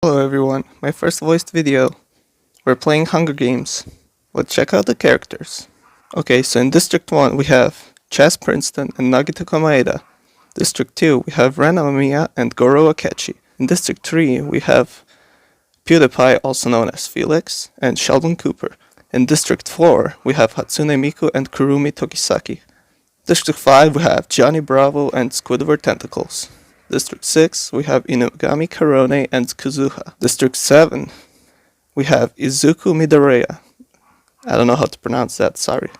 Hello everyone, my first voiced video. We're playing Hunger Games. Let's check out the characters. Okay, so in District 1 we have Chaz Princeton and Nagito Komaeda. District 2 we have Ren Amamiya and Goro Akechi. In District 3 we have PewDiePie, also known as Felix, and Sheldon Cooper. In District 4 we have Hatsune Miku and Kurumi Tokisaki. District 5 we have Johnny Bravo and Squidward Tentacles. District 6 we have Inugami Karone and Kazuha. District 7 we have Izuku Midoriya. I don't know how to pronounce that, sorry.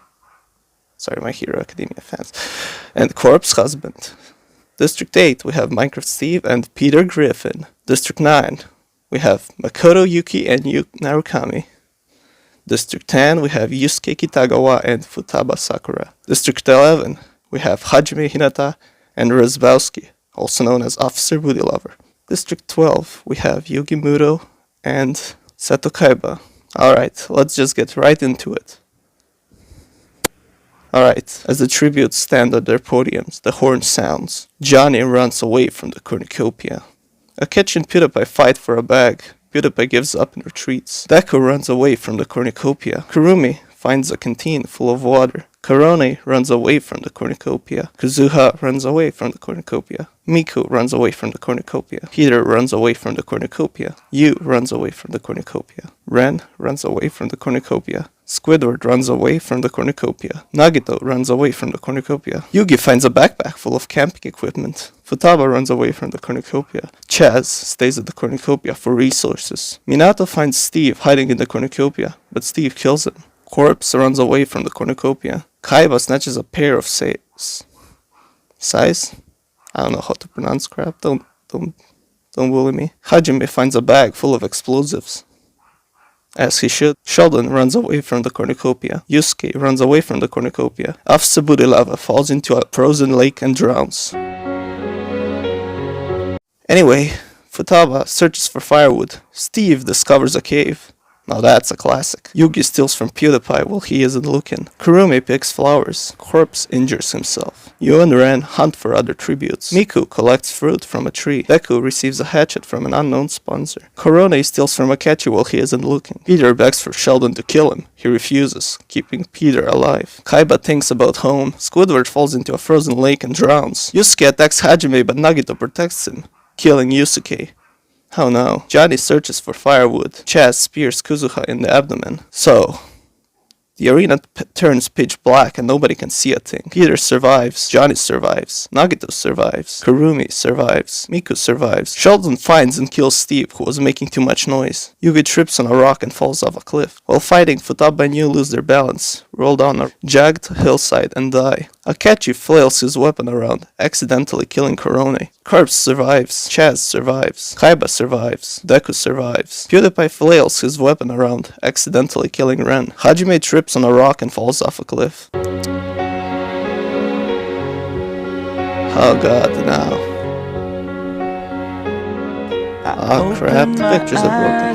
Sorry, My Hero Academia fans. And Corpse Husband. District 8 we have Minecraft Steve and Peter Griffin. District 9 we have Makoto Yuki and Yu Narukami. District 10 we have Yusuke Kitagawa and Futaba Sakura. District 11 we have Hajime Hinata and Rozbowski, also known as Officer Booty Lover. District 12 we have Yugi Muto and Seto Kaiba. Alright, let's just get right into it. Alright, as the tributes stand at their podiums, the horn sounds. Johnny runs away from the cornucopia. Akechi and PewDiePie fight for a bag. PewDiePie gives up and retreats. Deku runs away from the cornucopia. Kurumi finds a canteen full of water. Karone runs away from the cornucopia. Kazuha runs away from the cornucopia. Miku runs away from the cornucopia. Peter runs away from the cornucopia. Yu runs away from the cornucopia. Ren runs away from the cornucopia. Squidward runs away from the cornucopia. Nagito runs away from the cornucopia. Yugi finds a backpack full of camping equipment. Futaba runs away from the cornucopia. Chaz stays at the cornucopia for resources. Minato finds Steve hiding in the cornucopia, but Steve kills him. Corpse runs away from the cornucopia. Kaiba snatches a pair of sais. I don't know how to pronounce crap. Don't bully me. Hajime finds a bag full of explosives. As he should. Sheldon runs away from the cornucopia. Yusuke runs away from the cornucopia. Officer Booty Lava falls into a frozen lake and drowns. Anyway, Futaba searches for firewood. Steve discovers a cave. Now that's a classic. Yugi steals from PewDiePie while he isn't looking. Kurumi picks flowers. Corpse injures himself. Yu and Ren hunt for other tributes. Miku collects fruit from a tree. Deku receives a hatchet from an unknown sponsor. Karone steals from Akechi while he isn't looking. Peter begs for Sheldon to kill him. He refuses, keeping Peter alive. Kaiba thinks about home. Squidward falls into a frozen lake and drowns. Yusuke attacks Hajime but Nagito protects him, killing Yusuke. Oh no. Johnny searches for firewood. Chaz spears Kazuha in the abdomen. So, the arena turns pitch black and nobody can see a thing. Peter survives. Johnny survives. Nagito survives. Kurumi survives. Miku survives. Sheldon finds and kills Steve, who was making too much noise. Yugi trips on a rock and falls off a cliff. While fighting, Futaba and Yu lose their balance, roll down a jagged hillside and die. Akechi flails his weapon around, accidentally killing Karone. Corpse survives. Chaz survives. Kaiba survives. Deku survives. PewDiePie flails his weapon around, accidentally killing Ren. Hajime trips on a rock and falls off a cliff. Oh god, now. Oh crap, the pictures are broken.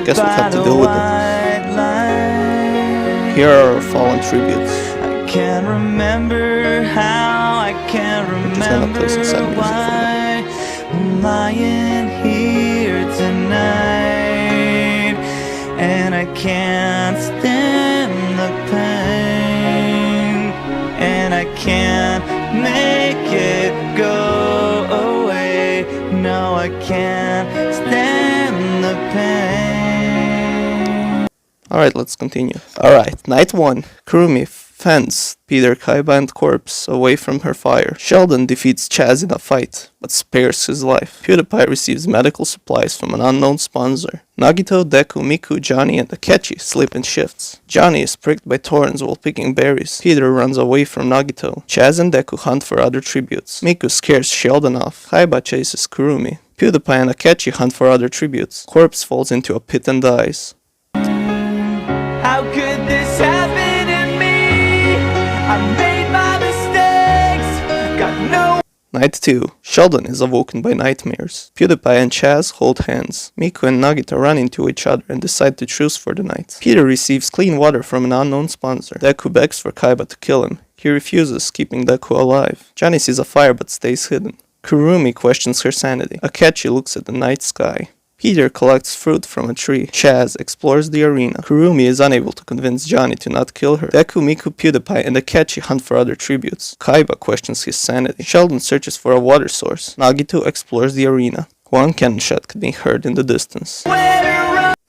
Guess we'll have to deal with it. Here are our fallen tributes. I can't remember how, I can't remember why I'm lying here tonight, and I can't stand the pain, and I can't make it go away. No, I can't stand the pain. Alright, let's continue. Alright, night 1. Kurumi fends Peter, Kaiba, and Corpse away from her fire. Sheldon defeats Chaz in a fight, but spares his life. PewDiePie receives medical supplies from an unknown sponsor. Nagito, Deku, Miku, Johnny, and Akechi sleep in shifts. Johnny is pricked by thorns while picking berries. Peter runs away from Nagito. Chaz and Deku hunt for other tributes. Miku scares Sheldon off. Kaiba chases Kurumi. PewDiePie and Akechi hunt for other tributes. Corpse falls into a pit and dies. How could this happen to me? I made my mistakes, got no... Night 2. Sheldon is awoken by nightmares. PewDiePie and Chaz hold hands. Miku and Nagito run into each other and decide to truce for the night. Peter receives clean water from an unknown sponsor. Deku begs for Kaiba to kill him. He refuses, keeping Deku alive. Johnny sees a fire but stays hidden. Kurumi questions her sanity. Akechi looks at the night sky. Peter collects fruit from a tree. Chaz explores the arena. Kurumi is unable to convince Johnny to not kill her. Deku, Miku, PewDiePie, and Akechi hunt for other tributes. Kaiba questions his sanity. Sheldon searches for a water source. Nagito explores the arena. One cannon shot can be heard in the distance.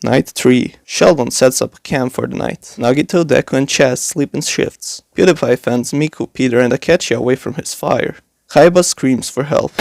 Night 3. Sheldon sets up a camp for the night. Nagito, Deku, and Chaz sleep in shifts. PewDiePie fends Miku, Peter, and Akechi away from his fire. Kaiba screams for help.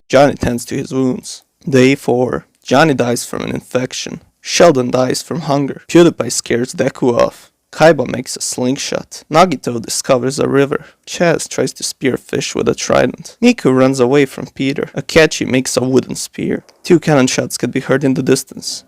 Johnny tends to his wounds. Day 4. Johnny dies from an infection. Sheldon dies from hunger. PewDiePie scares Deku off. Kaiba makes a slingshot. Nagito discovers a river. Chaz tries to spear fish with a trident. Miku runs away from Peter. Akechi makes a wooden spear. 2 cannon shots can be heard in the distance.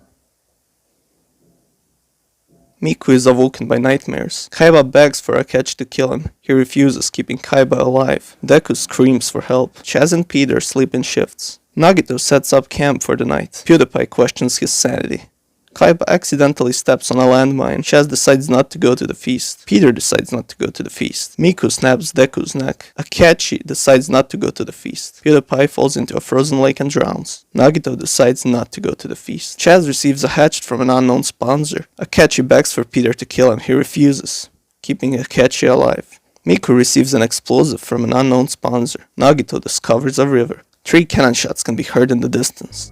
Miku is awoken by nightmares. Kaiba begs for Akechi to kill him. He refuses, keeping Kaiba alive. Deku screams for help. Chaz and Peter sleep in shifts. Nagito sets up camp for the night. PewDiePie questions his sanity. Kaiba accidentally steps on a landmine. Chaz decides not to go to the feast. Peter decides not to go to the feast. Miku snaps Deku's neck. Akechi decides not to go to the feast. PewDiePie falls into a frozen lake and drowns. Nagito decides not to go to the feast. Chaz receives a hatchet from an unknown sponsor. Akechi begs for Peter to kill him. He refuses, keeping Akechi alive. Miku receives an explosive from an unknown sponsor. Nagito discovers a river. 3 cannon shots can be heard in the distance.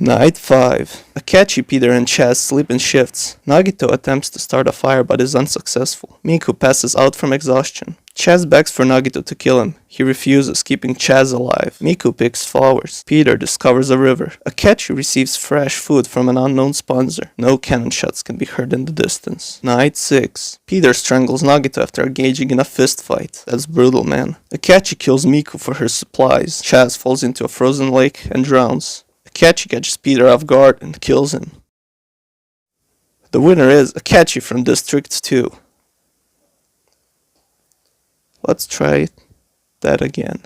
Night 5. Akechi, Peter, and Chaz sleep in shifts. Nagito attempts to start a fire but is unsuccessful. Miku passes out from exhaustion. Chaz begs for Nagito to kill him. He refuses, keeping Chaz alive. Miku picks flowers. Peter discovers a river. Akechi receives fresh food from an unknown sponsor. No cannon shots can be heard in the distance. Night 6. Peter strangles Nagito after engaging in a fist fight. That's brutal, man. Akechi kills Miku for her supplies. Chaz falls into a frozen lake and drowns. Akechi catches Peter off guard and kills him. The winner is Akechi from District 2. Let's try that again.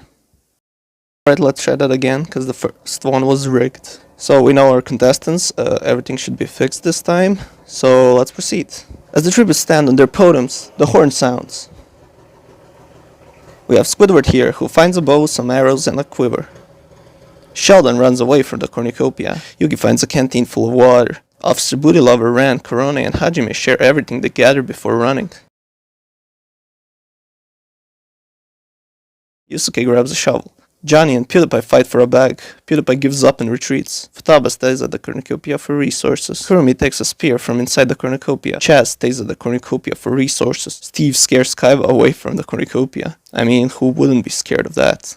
Alright, let's try that again, because the first one was rigged. So we know our contestants, everything should be fixed this time, so let's proceed. As the tributes stand on their podiums, the horn sounds. We have Squidward here, who finds a bow, some arrows, and a quiver. Sheldon runs away from the cornucopia. Yugi finds a canteen full of water. Officer Booty Lover, Ran, Korone, and Hajime share everything they gather before running. Yusuke grabs a shovel. Johnny and PewDiePie fight for a bag. PewDiePie gives up and retreats. Futaba stays at the cornucopia for resources. Kurumi takes a spear from inside the cornucopia. Chaz stays at the cornucopia for resources. Steve scares Kaiba away from the cornucopia. I mean, who wouldn't be scared of that?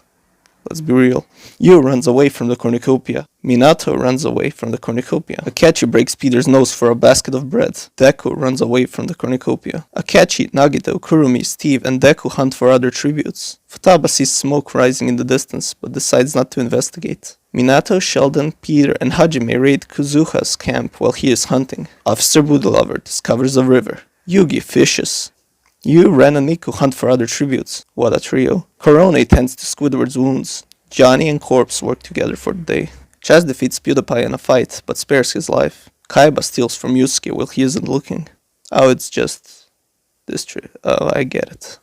Let's be real. Yu runs away from the cornucopia. Minato runs away from the cornucopia. Akechi breaks Peter's nose for a basket of bread. Deku runs away from the cornucopia. Akechi, Nagito, Kurumi, Steve, and Deku hunt for other tributes. Futaba sees smoke rising in the distance, but decides not to investigate. Minato, Sheldon, Peter, and Hajime raid Kuzuha's camp while he is hunting. Officer Booty Lover discovers a river. Yugi fishes. Yu, Ren, and Miku hunt for other tributes. What a trio. Korone tends to Squidward's wounds. Johnny and Corpse work together for the day. Chaz defeats PewDiePie in a fight, but spares his life. Kaiba steals from Yusuke while he isn't looking. Oh, it's just this tree. Oh, I get it.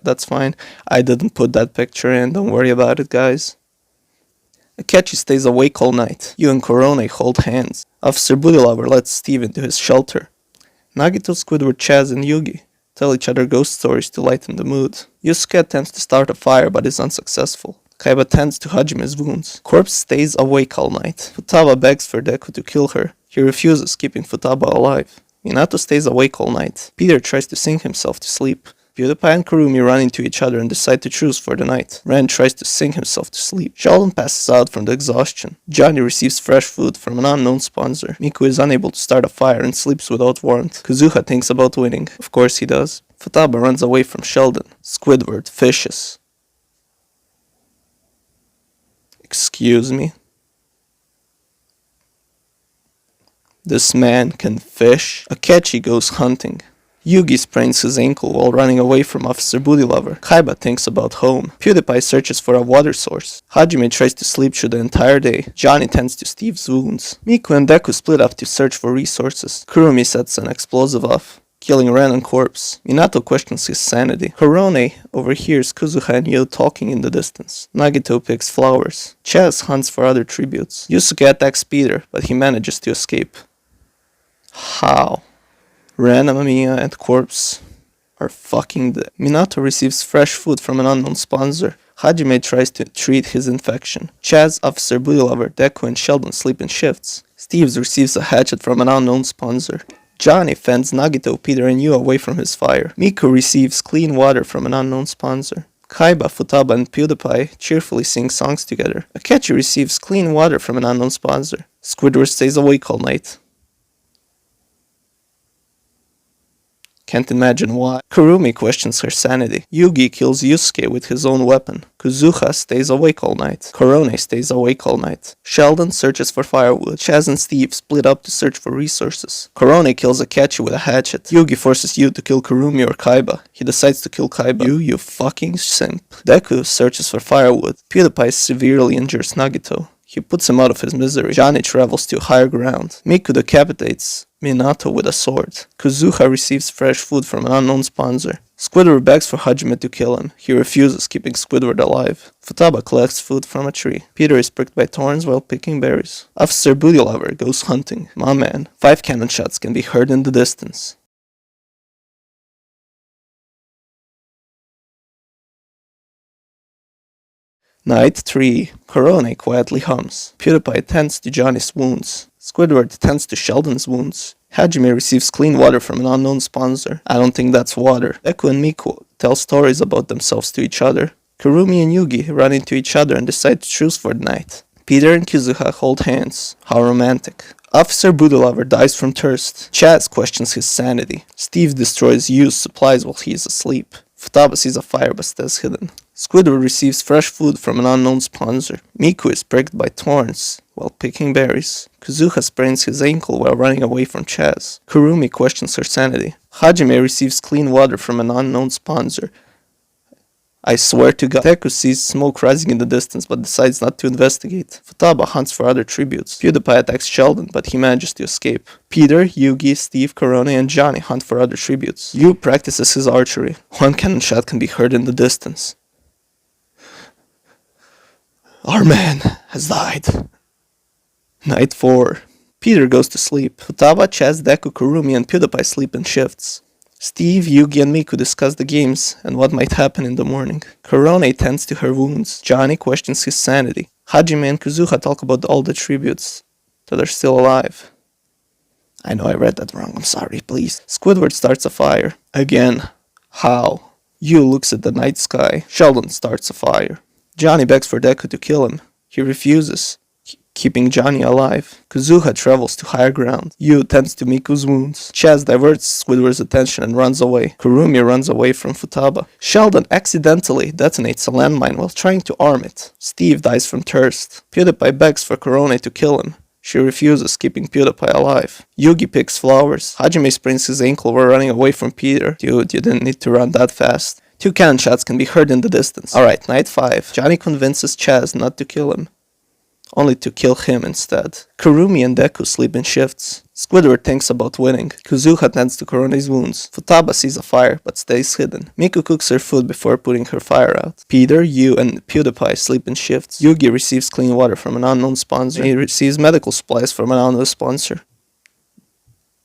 That's fine. I didn't put that picture in. Don't worry about it, guys. Akechi stays awake all night. Yu and Korone hold hands. Officer Booty Lover lets Steve into his shelter. Nagito, Squidward, Chaz, and Yugi tell each other ghost stories to lighten the mood. Yusuke attempts to start a fire but is unsuccessful. Kaiba tends to Hajime's wounds. Corpse stays awake all night. Futaba begs for Deku to kill her. He refuses, keeping Futaba alive. Minato stays awake all night. Peter tries to sing himself to sleep. PewDiePie and Kurumi run into each other and decide to truce for the night. Ren tries to sing himself to sleep. Sheldon passes out from the exhaustion. Johnny receives fresh food from an unknown sponsor. Miku is unable to start a fire and sleeps without warrant. Kuzuha thinks about winning. Of course he does. Futaba runs away from Sheldon. Squidward fishes. Excuse me? This man can fish? Akechi goes hunting. Yugi sprains his ankle while running away from Officer Booty Lover. Kaiba thinks about home. PewDiePie searches for a water source. Hajime tries to sleep through the entire day. Johnny tends to Steve's wounds. Miku and Deku split up to search for resources. Kurumi sets an explosive off. killing Ren and corpse. Minato questions his sanity. Korone overhears Kuzuha and Yu talking in the distance. Nagito picks flowers. Chaz hunts for other tributes. Yusuke attacks Peter, but he manages to escape. How? Ren, Amamiya, and corpse are fucking dead. Minato receives fresh food from an unknown sponsor. Hajime tries to treat his infection. Chaz, Officer Booty Lover, Deku, and Sheldon sleep in shifts. Steves receives a hatchet from an unknown sponsor. Johnny fends Nagito, Peter, and Yu away from his fire. Miku receives clean water from an unknown sponsor. Kaiba, Futaba, and PewDiePie cheerfully sing songs together. Akechi receives clean water from an unknown sponsor. Squidward stays awake all night. Can't imagine why. Kurumi questions her sanity. Yugi kills Yusuke with his own weapon. Kuzuha stays awake all night. Korone stays awake all night. Sheldon searches for firewood. Chaz and Steve split up to search for resources. Korone kills Akechi with a hatchet. Yugi forces Yu to kill Kurumi or Kaiba. He decides to kill Kaiba. You fucking simp. Deku searches for firewood. PewDiePie severely injures Nagito. He puts him out of his misery. Johnny travels to higher ground. Miku decapitates Minato with a sword. Kuzuha receives fresh food from an unknown sponsor. Squidward begs for Hajime to kill him. He refuses, keeping Squidward alive. Futaba collects food from a tree. Peter is pricked by thorns while picking berries. Officer Booty Lover goes hunting. My man. 5 cannon shots can be heard in the distance. Night 3. Korone quietly hums. PewDiePie tends to Johnny's wounds. Squidward tends to Sheldon's wounds. Hajime receives clean water from an unknown sponsor. I don't think that's water. Deku and Miku tell stories about themselves to each other. Kurumi and Yugi run into each other and decide to truce for the night. Peter and Kuzuha hold hands. How romantic. Officer Booty Lover dies from thirst. Chaz questions his sanity. Steve destroys Yu's supplies while he is asleep. Futaba sees a fire but stays hidden. Squidward receives fresh food from an unknown sponsor. Miku is pricked by thorns while picking berries. Kuzuha sprains his ankle while running away from Chaz. Kurumi questions her sanity. Hajime receives clean water from an unknown sponsor. I swear to God. Deku sees smoke rising in the distance but decides not to investigate. Futaba hunts for other tributes. PewDiePie attacks Sheldon but he manages to escape. Peter, Yugi, Steve, Korone, and Johnny hunt for other tributes. Yu practices his archery. 1 cannon shot can be heard in the distance. Our man has died. Night 4. Peter goes to sleep. Futaba, Chaz, Deku, Kurumi, and PewDiePie sleep in shifts. Steve, Yugi, and Miku discuss the games and what might happen in the morning. Korone tends to her wounds. Johnny questions his sanity. Hajime and Kuzuha talk about all the tributes that are still alive. I know I read that wrong, I'm sorry, please. Squidward starts a fire. Again. How? Yu looks at the night sky. Sheldon starts a fire. Johnny begs for Deku to kill him. He refuses, keeping Johnny alive. Kuzuha travels to higher ground. Yu tends to Miku's wounds. Chaz diverts Squidward's attention and runs away. Kurumi runs away from Futaba. Sheldon accidentally detonates a landmine while trying to arm it. Steve dies from thirst. PewDiePie begs for Korone to kill him. She refuses, keeping PewDiePie alive. Yugi picks flowers. Hajime sprains his ankle while running away from Peter. Dude, you didn't need to run that fast. 2 cannon shots can be heard in the distance. Alright, night 5. Johnny convinces Chaz not to kill him. Only to kill him instead. Kurumi and Deku sleep in shifts. Squidward thinks about winning. Kuzuha tends to Korone's wounds. Futaba sees a fire but stays hidden. Miku cooks her food before putting her fire out. Peter, Yu, and PewDiePie sleep in shifts. Yugi receives clean water from an unknown sponsor. He receives medical supplies from an unknown sponsor.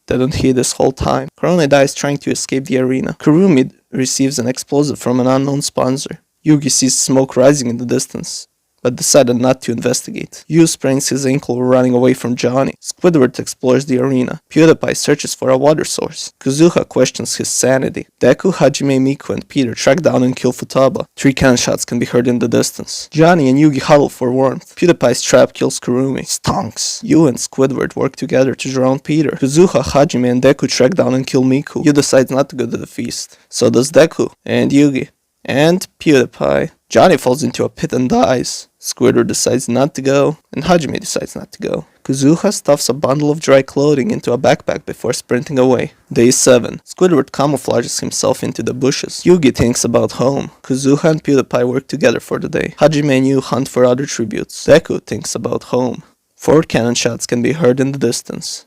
Didn't he this whole time? Korone dies trying to escape the arena. Kurumi receives an explosive from an unknown sponsor. Yugi sees smoke rising in the distance, but decided not to investigate. Yu sprains his ankle running away from Johnny. Squidward explores the arena. PewDiePie searches for a water source. Kuzuha questions his sanity. Deku, Hajime, Miku, and Peter track down and kill Futaba. 3 cannon shots can be heard in the distance. Johnny and Yugi huddle for warmth. PewDiePie's trap kills Kurumi. Stonks. Yu and Squidward work together to drown Peter. Kuzuha, Hajime, and Deku track down and kill Miku. Yu decides not to go to the feast. So does Deku and Yugi. And PewDiePie. Johnny falls into a pit and dies. Squidward decides not to go, and Hajime decides not to go. Kuzuha stuffs a bundle of dry clothing into a backpack before sprinting away. Day 7. Squidward camouflages himself into the bushes. Yugi thinks about home. Kuzuha and PewDiePie work together for the day. Hajime and Yu hunt for other tributes. Deku thinks about home. 4 cannon shots can be heard in the distance.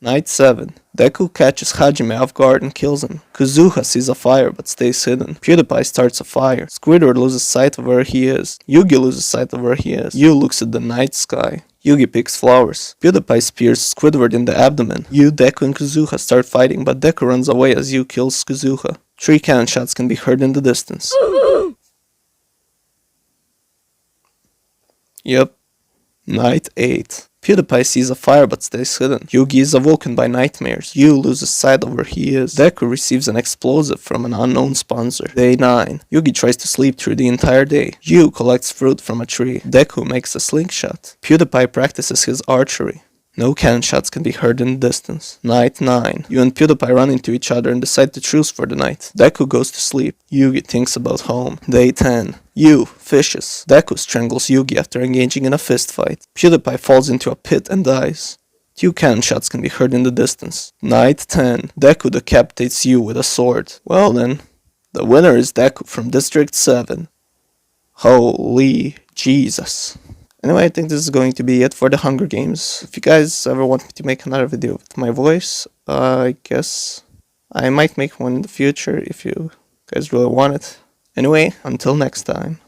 Night 7. Deku catches Hajime off guard and kills him. Kazuha sees a fire but stays hidden. PewDiePie starts a fire. Squidward loses sight of where he is. Yugi loses sight of where he is. Yu looks at the night sky. Yugi picks flowers. PewDiePie spears Squidward in the abdomen. Yu, Deku, and Kazuha start fighting, but Deku runs away as Yu kills Kazuha. 3 cannon shots can be heard in the distance. Yep. Night 8. PewDiePie sees a fire but stays hidden. Yugi is awoken by nightmares. Yu loses sight of where he is. Deku receives an explosive from an unknown sponsor. Day 9. Yugi tries to sleep through the entire day. Yu collects fruit from a tree. Deku makes a slingshot. PewDiePie practices his archery. No cannon shots can be heard in the distance. Night 9. Yu and PewDiePie run into each other and decide to truce for the night. Deku goes to sleep. Yugi thinks about home. Day 10. Yu fishes. Deku strangles Yugi after engaging in a fist fight. PewDiePie falls into a pit and dies. 2 cannon shots can be heard in the distance. Night 10. Deku decapitates Yu with a sword. Well then, the winner is Deku from District 7. Holy Jesus. Anyway, I think this is going to be it for the Hunger Games. If you guys ever want me to make another video with my voice, I guess I might make one in the future if you guys really want it. Anyway, until next time.